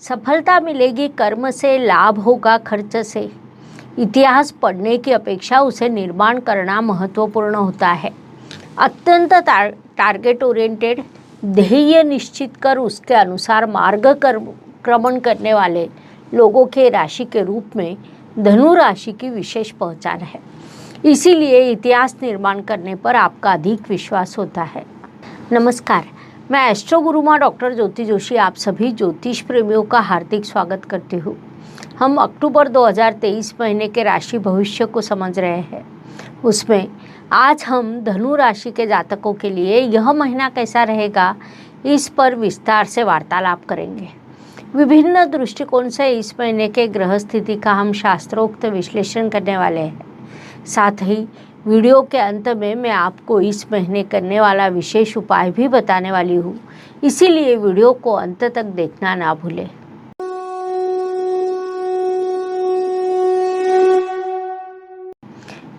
सफलता मिलेगी कर्म से, लाभ होगा खर्च से। इतिहास पढ़ने की अपेक्षा उसे निर्माण करना महत्वपूर्ण होता है। अत्यंत टारगेट ओरिएंटेड ध्येय निश्चित कर उसके अनुसार मार्गक्रमण करने वाले लोगों के राशि के रूप में धनु राशि की विशेष पहचान है। इसीलिए इतिहास निर्माण करने पर आपका अधिक विश्वास होता है। नमस्कार, मैं एस्ट्रो गुरुमा डॉक्टर ज्योति जोशी आप सभी ज्योतिष प्रेमियों का हार्दिक स्वागत करती हूँ। हम अक्टूबर 2023 महीने के राशि भविष्य को समझ रहे हैं। उसमें आज हम धनु राशि के जातकों के लिए यह महीना कैसा रहेगा, इस पर विस्तार से वार्तालाप करेंगे। विभिन्न दृष्टिकोण से इस महीने के ग्रह स्थिति का हम शास्त्रोक्त विश्लेषण करने वाले हैं। साथ ही वीडियो के अंत में मैं आपको इस महीने करने वाला विशेष उपाय भी बताने वाली हूँ, इसीलिए वीडियो को अंत तक देखना ना भूलें।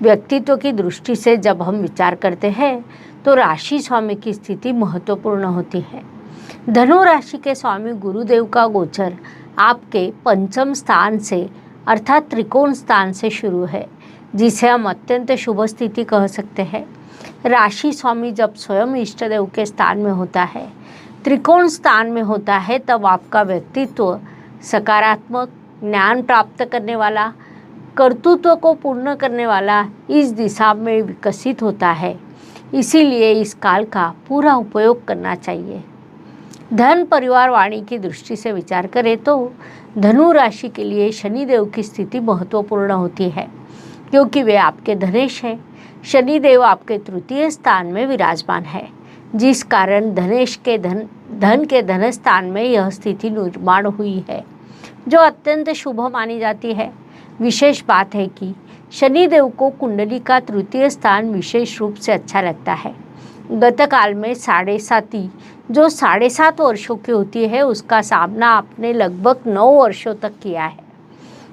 व्यक्तित्व की दृष्टि से जब हम विचार करते हैं तो राशि स्वामी की स्थिति महत्वपूर्ण होती है। धनु राशि के स्वामी गुरुदेव का गोचर आपके पंचम स्थान से अर्थात त्रिकोण स्थान से शुरू है, जिसे हम अत्यंत शुभ स्थिति कह सकते हैं। राशि स्वामी जब स्वयं इष्ट देव के स्थान में होता है, त्रिकोण स्थान में होता है, तब आपका व्यक्तित्व सकारात्मक, ज्ञान प्राप्त करने वाला, कर्तृत्व को पूर्ण करने वाला इस दिशा में विकसित होता है। इसीलिए इस काल का पूरा उपयोग करना चाहिए। धन परिवार वाणी की दृष्टि से विचार करें तो धनु राशि के लिए शनिदेव की स्थिति महत्वपूर्ण होती है, क्योंकि वे आपके धनेश हैं। शनिदेव आपके तृतीय स्थान में विराजमान है, जिस कारण धन के धन स्थान में यह स्थिति निर्माण हुई है, जो अत्यंत शुभ मानी जाती है। विशेष बात है कि शनिदेव को कुंडली का तृतीय स्थान विशेष रूप से अच्छा लगता है। गत काल में 7.5 जो 7.5 वर्षों की होती है, उसका सामना आपने लगभग 9 वर्षों तक किया है।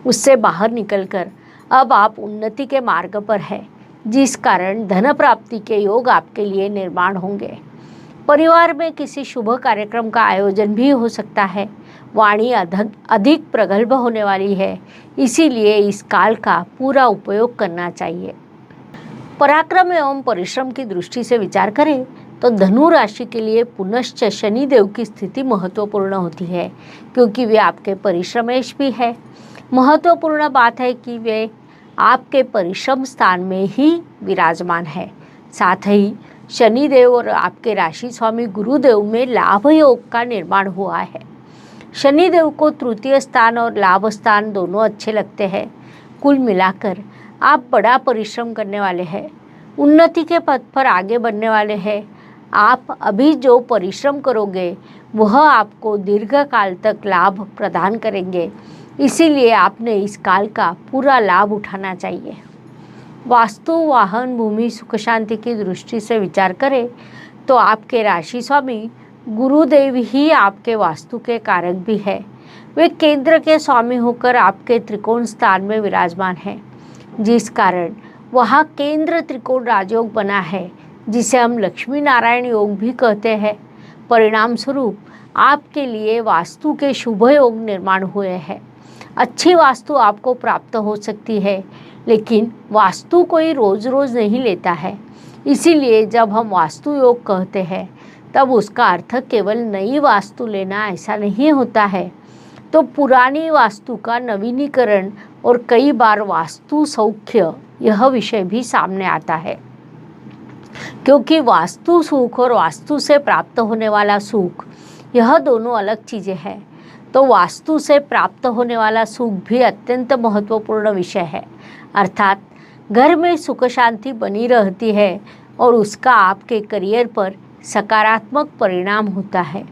उससे बाहर निकलकर अब आप उन्नति के मार्ग पर हैं, जिस कारण धन प्राप्ति के योग आपके लिए निर्माण होंगे। परिवार में किसी शुभ कार्यक्रम का आयोजन भी हो सकता है। वाणी अधिक प्रगल्भ होने वाली है, इसीलिए इस काल का पूरा उपयोग करना चाहिए। पराक्रम एवं परिश्रम की दृष्टि से विचार करें तो धनु राशि के लिए पुनश्च शनिदेव की स्थिति महत्वपूर्ण होती है, क्योंकि वे आपके परिश्रमेश भी है। महत्वपूर्ण बात है कि वे आपके परिश्रम स्थान में ही विराजमान है। साथ ही शनिदेव और आपके राशि स्वामी गुरुदेव में लाभ योग का निर्माण हुआ है। शनिदेव को तृतीय स्थान और लाभ स्थान दोनों अच्छे लगते हैं। कुल मिलाकर आप बड़ा परिश्रम करने वाले हैं, उन्नति के पथ पर आगे बढ़ने वाले हैं। आप अभी जो परिश्रम करोगे वह आपको दीर्घ काल तक लाभ प्रदान करेंगे, इसीलिए आपने इस काल का पूरा लाभ उठाना चाहिए। वास्तु, वाहन, भूमि, सुख शांति की दृष्टि से विचार करें तो आपके राशि स्वामी गुरुदेव ही आपके वास्तु के कारक भी है। वे केंद्र के स्वामी होकर आपके त्रिकोण स्थान में विराजमान हैं, जिस कारण वहाँ केंद्र त्रिकोण राजयोग बना है, जिसे हम लक्ष्मी नारायण योग भी कहते हैं। परिणाम स्वरूप आपके लिए वास्तु के शुभ योग निर्माण हुए हैं। अच्छी वास्तु आपको प्राप्त हो सकती है, लेकिन वास्तु कोई रोज रोज नहीं लेता है। इसीलिए जब हम वास्तु योग कहते हैं तब उसका अर्थ केवल नई वास्तु लेना ऐसा नहीं होता है, तो पुरानी वास्तु का नवीनीकरण और कई बार वास्तु सौख्य, यह विषय भी सामने आता है। क्योंकि वास्तु सुख और वास्तु से प्राप्त होने वाला सुख, यह दोनों अलग चीज़ें हैं। तो वास्तु से प्राप्त होने वाला सुख भी अत्यंत महत्वपूर्ण विषय है। अर्थात घर में सुख शांति बनी रहती है और उसका आपके करियर पर सकारात्मक परिणाम होता है।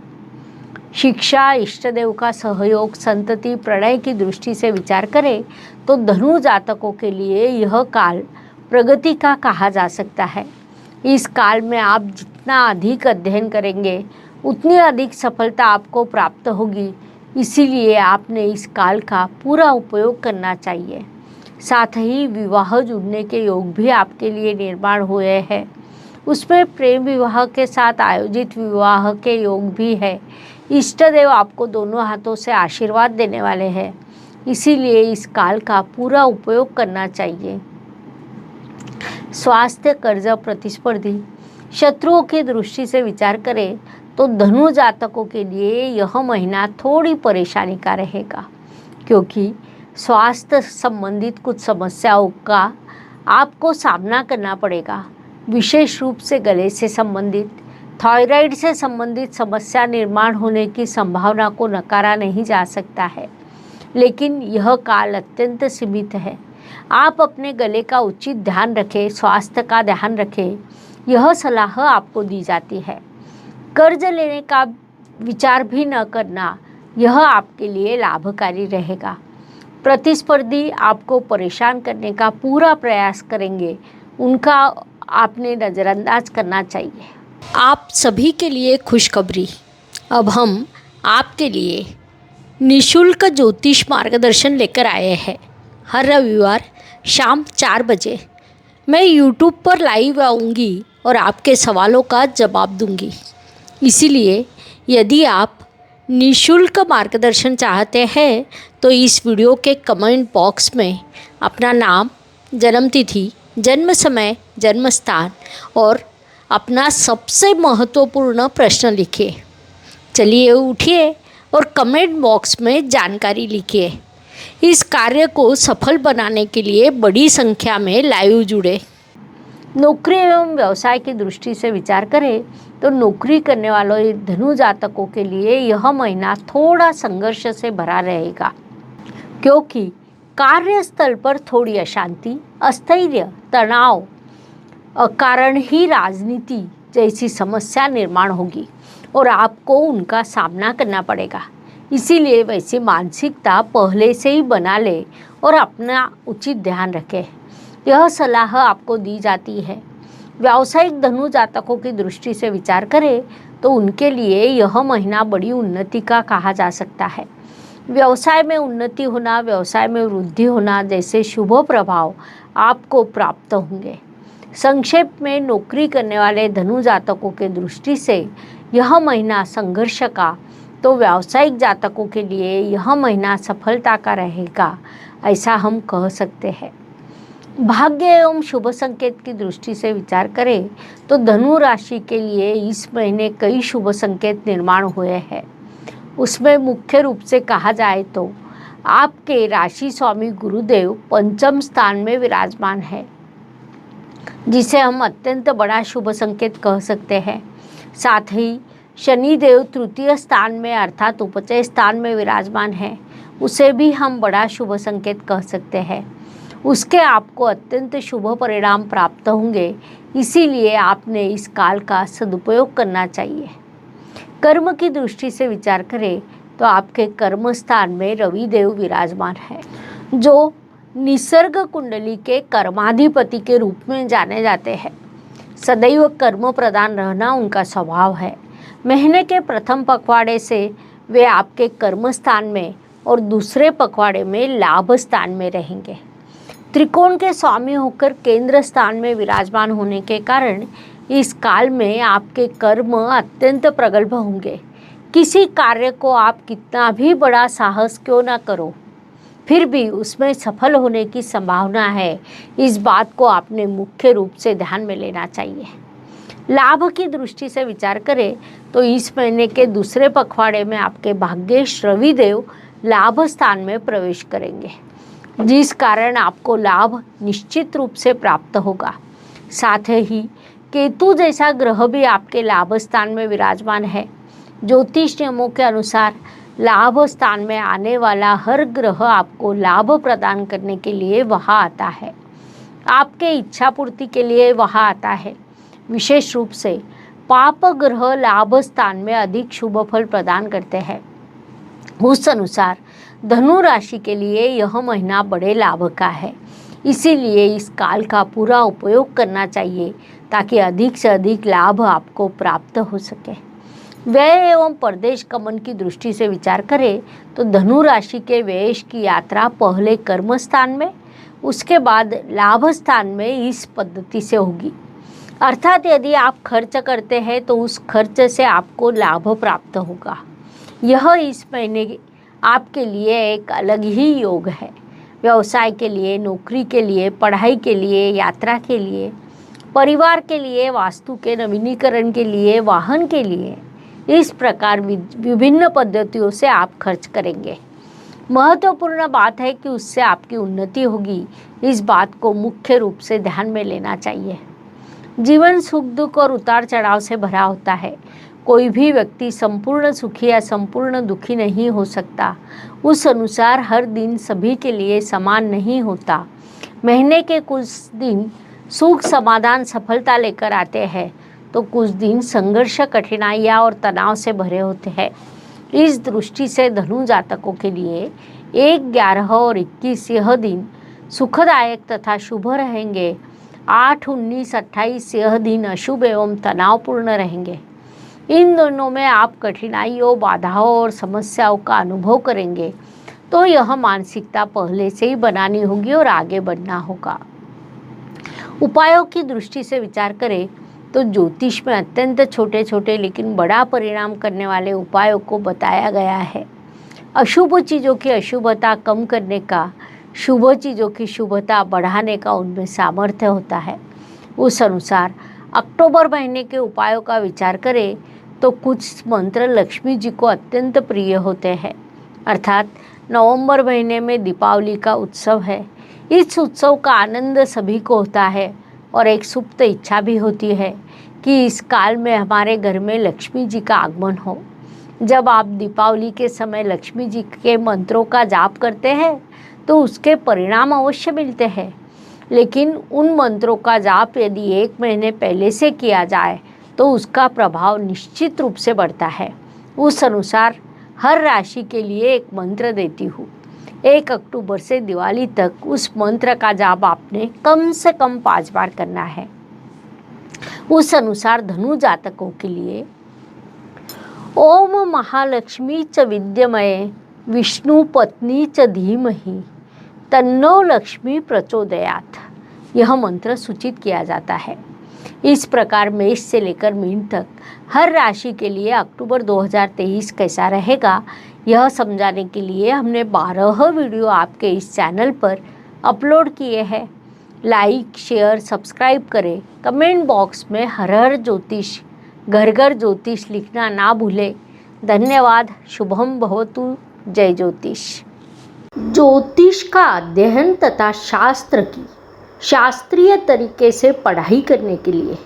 शिक्षा, इष्टदेव का सहयोग, संतति, प्रणय की दृष्टि से विचार करें तो धनु जातकों के लिए यह काल प्रगति का कहा जा सकता है। इस काल में आप जितना अधिक अध्ययन करेंगे उतनी अधिक सफलता आपको प्राप्त होगी, इसीलिए आपने इस काल का पूरा उपयोग करना चाहिए। साथ ही विवाह जुड़ने के योग भी आपके लिए निर्माण हुए हैं। उसमें प्रेम विवाह के साथ आयोजित विवाह के योग भी है, इष्ट देव आपको दोनों हाथों से आशीर्वाद देने वाले हैं, इसीलिए इस काल का पूरा उपयोग करना चाहिए। स्वास्थ्य, कर्ज, प्रतिस्पर्धी, शत्रुओं की दृष्टि से विचार करें तो धनु जातकों के लिए यह महीना थोड़ी परेशानी का रहेगा, क्योंकि स्वास्थ्य संबंधित कुछ समस्याओं का आपको सामना करना पड़ेगा। विशेष रूप से गले से संबंधित, थायराइड से संबंधित समस्या निर्माण होने की संभावना को नकारा नहीं जा सकता है, लेकिन यह काल अत्यंत सीमित है। आप अपने गले का उचित ध्यान रखें, स्वास्थ्य का ध्यान रखें, यह सलाह आपको दी जाती है। कर्ज लेने का विचार भी न करना, यह आपके लिए लाभकारी रहेगा। प्रतिस्पर्धी आपको परेशान करने का पूरा प्रयास करेंगे, उनका आपने नज़रअंदाज करना चाहिए। आप सभी के लिए खुशखबरी, अब हम आपके लिए निशुल्क ज्योतिष मार्गदर्शन लेकर आए हैं। हर रविवार शाम 4 बजे मैं YouTube पर लाइव आऊँगी और आपके सवालों का जवाब दूंगी। इसीलिए यदि आप निशुल्क मार्गदर्शन चाहते हैं तो इस वीडियो के कमेंट बॉक्स में अपना नाम, जन्म तिथि, जन्म समय, जन्म स्थान और अपना सबसे महत्वपूर्ण प्रश्न लिखिए। चलिए उठिए और कमेंट बॉक्स में जानकारी लिखिए। इस कार्य को सफल बनाने के लिए बड़ी संख्या में लाइव जुड़े। नौकरी एवं व्यवसाय की दृष्टि से विचार करें तो नौकरी करने वालों धनु जातकों के लिए यह महीना थोड़ा संघर्ष से भरा रहेगा, क्योंकि कार्यस्थल पर थोड़ी अशांति, अस्थैर्य, तनाव, अकारण ही राजनीति जैसी समस्या निर्माण होगी और आपको उनका सामना करना पड़ेगा। इसीलिए वैसी मानसिकता पहले से ही बना ले और अपना उचित ध्यान रखें, यह सलाह आपको दी जाती है। व्यावसायिक धनु जातकों की दृष्टि से विचार करें तो उनके लिए यह महीना बड़ी उन्नति का कहा जा सकता है। व्यवसाय में उन्नति होना, व्यवसाय में वृद्धि होना जैसे शुभ प्रभाव आपको प्राप्त होंगे। संक्षेप में नौकरी करने वाले धनु जातकों के दृष्टि से यह महीना संघर्ष का, तो व्यावसायिक जातकों के लिए यह महीना सफलता का रहेगा, ऐसा हम कह सकते हैं। भाग्य एवं शुभ संकेत की दृष्टि से विचार करें तो धनु राशि के लिए इस महीने कई शुभ संकेत निर्माण हुए हैं। उसमें मुख्य रूप से कहा जाए तो आपके राशि स्वामी गुरुदेव पंचम स्थान में विराजमान है, जिसे हम अत्यंत बड़ा शुभ संकेत कह सकते हैं। साथ ही शनिदेव तृतीय स्थान में अर्थात उपचय स्थान में विराजमान है, उसे भी हम बड़ा शुभ संकेत कह सकते हैं। उसके आपको अत्यंत शुभ परिणाम प्राप्त होंगे, इसीलिए आपने इस काल का सदुपयोग करना चाहिए। कर्म की दृष्टि से विचार करें तो आपके कर्म स्थान में रविदेव विराजमान है, जो निसर्ग कुंडली के कर्माधिपति के रूप में जाने जाते हैं। सदैव कर्म प्रधान रहना उनका स्वभाव है। महीने के प्रथम पखवाड़े से वे आपके कर्म स्थान में और दूसरे पखवाड़े में लाभ स्थान में रहेंगे। त्रिकोण के स्वामी होकर केंद्र स्थान में विराजमान होने के कारण इस काल में आपके कर्म अत्यंत प्रगल्भ होंगे। किसी कार्य को आप कितना भी बड़ा साहस क्यों ना करो, फिर भी उसमें सफल होने की संभावना है। इस बात को आपने मुख्य रूप से ध्यान में लेना चाहिए। लाभ की दृष्टि से विचार करें तो इस महीने के दूसरे पखवाड़े में आपके भाग्येश रविदेव लाभ स्थान में प्रवेश करेंगे, जिस कारण आपको लाभ निश्चित रूप से प्राप्त होगा। साथ ही केतु जैसा ग्रह भी आपके लाभ स्थान में विराजमान है। ज्योतिष नियमों के अनुसार लाभ स्थान में आने वाला हर ग्रह आपको लाभ प्रदान करने के लिए वहाँ आता है, आपके इच्छा पूर्ति के लिए वहाँ आता है। विशेष रूप से पाप ग्रह लाभ स्थान में अधिक शुभ फल प्रदान करते हैं। उस अनुसार धनु राशि के लिए यह महीना बड़े लाभ का है, इसीलिए इस काल का पूरा उपयोग करना चाहिए ताकि अधिक से अधिक लाभ आपको प्राप्त हो सके। व्यय एवं परदेश गमन की दृष्टि से विचार करें तो धनु राशि के व्यय की यात्रा पहले कर्म स्थान में, उसके बाद लाभ स्थान में इस पद्धति से होगी। अर्थात यदि आप खर्च करते हैं तो उस खर्च से आपको लाभ प्राप्त होगा। यह इस महीने आपके लिए एक अलग ही योग है। व्यवसाय के लिए, नौकरी के लिए, पढ़ाई के लिए, यात्रा के लिए, परिवार के लिए, वास्तु के नवीनीकरण के लिए, वाहन के लिए, इस प्रकार विभिन्न पद्धतियों से आप खर्च करेंगे। महत्वपूर्ण बात है कि उससे आपकी उन्नति होगी। इस बात को मुख्य रूप से ध्यान में लेना चाहिए। जीवन सुख दुख और उतार चढ़ाव से भरा होता है। कोई भी व्यक्ति संपूर्ण सुखी या संपूर्ण दुखी नहीं हो सकता। उस अनुसार हर दिन सभी के लिए समान नहीं होता। महीने के कुछ दिन सुख, समाधान, सफलता लेकर आते हैं तो कुछ दिन संघर्ष, कठिनाइयाँ और तनाव से भरे होते हैं। इस दृष्टि से धनु जातकों के लिए 1, 11 और 21 यह दिन सुखदायक तथा शुभ रहेंगे। 8, 19, 28 यह दिन अशुभ एवं तनावपूर्ण रहेंगे। इन दोनों में आप कठिनाइयों, बाधाओं और समस्याओं का अनुभव करेंगे, तो यह मानसिकता पहले से ही बनानी होगी और आगे बढ़ना होगा। उपायों की दृष्टि से विचार करें तो ज्योतिष में अत्यंत छोटे छोटे लेकिन बड़ा परिणाम करने वाले उपायों को बताया गया है। अशुभ चीज़ों की अशुभता कम करने का, शुभ चीज़ों की शुभता बढ़ाने का उनमें सामर्थ्य होता है। उस अनुसार अक्टूबर महीने के उपायों का विचार करें तो कुछ मंत्र लक्ष्मी जी को अत्यंत प्रिय होते हैं। अर्थात नवंबर महीने में दीपावली का उत्सव है। इस उत्सव का आनंद सभी को होता है और एक सुप्त इच्छा भी होती है कि इस काल में हमारे घर में लक्ष्मी जी का आगमन हो। जब आप दीपावली के समय लक्ष्मी जी के मंत्रों का जाप करते हैं तो उसके परिणाम अवश्य मिलते हैं, लेकिन उन मंत्रों का जाप यदि 1 महीने पहले से किया जाए तो उसका प्रभाव निश्चित रूप से बढ़ता है। उस अनुसार हर राशि के लिए एक मंत्र देती हूँ। 1 अक्टूबर से दिवाली तक उस मंत्र का जाप आपने कम से कम 5 बार करना है। उस अनुसार धनु जातकों के लिए ओम महालक्ष्मी च विद्यमये विष्णु पत्नी च धीमहि तन्नो लक्ष्मी प्रचोदयात् यह मंत्र सूचित किया जाता है। इस प्रकार मेष से लेकर मीन तक हर राशि के लिए अक्टूबर 2023 कैसा रहेगा, यह समझाने के लिए हमने 12 वीडियो आपके इस चैनल पर अपलोड किए हैं। लाइक, शेयर, सब्सक्राइब करें। कमेंट बॉक्स में हर हर ज्योतिष, घर घर ज्योतिष लिखना ना भूलें। धन्यवाद। शुभम भवतु। जय ज्योतिष। ज्योतिष का अध्ययन तथा शास्त्र की शास्त्रीय तरीके से पढ़ाई करने के लिए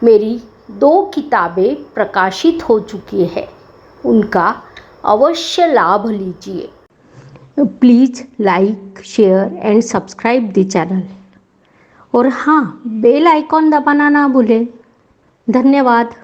मेरी 2 किताबें प्रकाशित हो चुकी है, उनका अवश्य लाभ लीजिए। Please like, share and subscribe the channel और हाँ, बेल आइकॉन दबाना ना भूलें। धन्यवाद।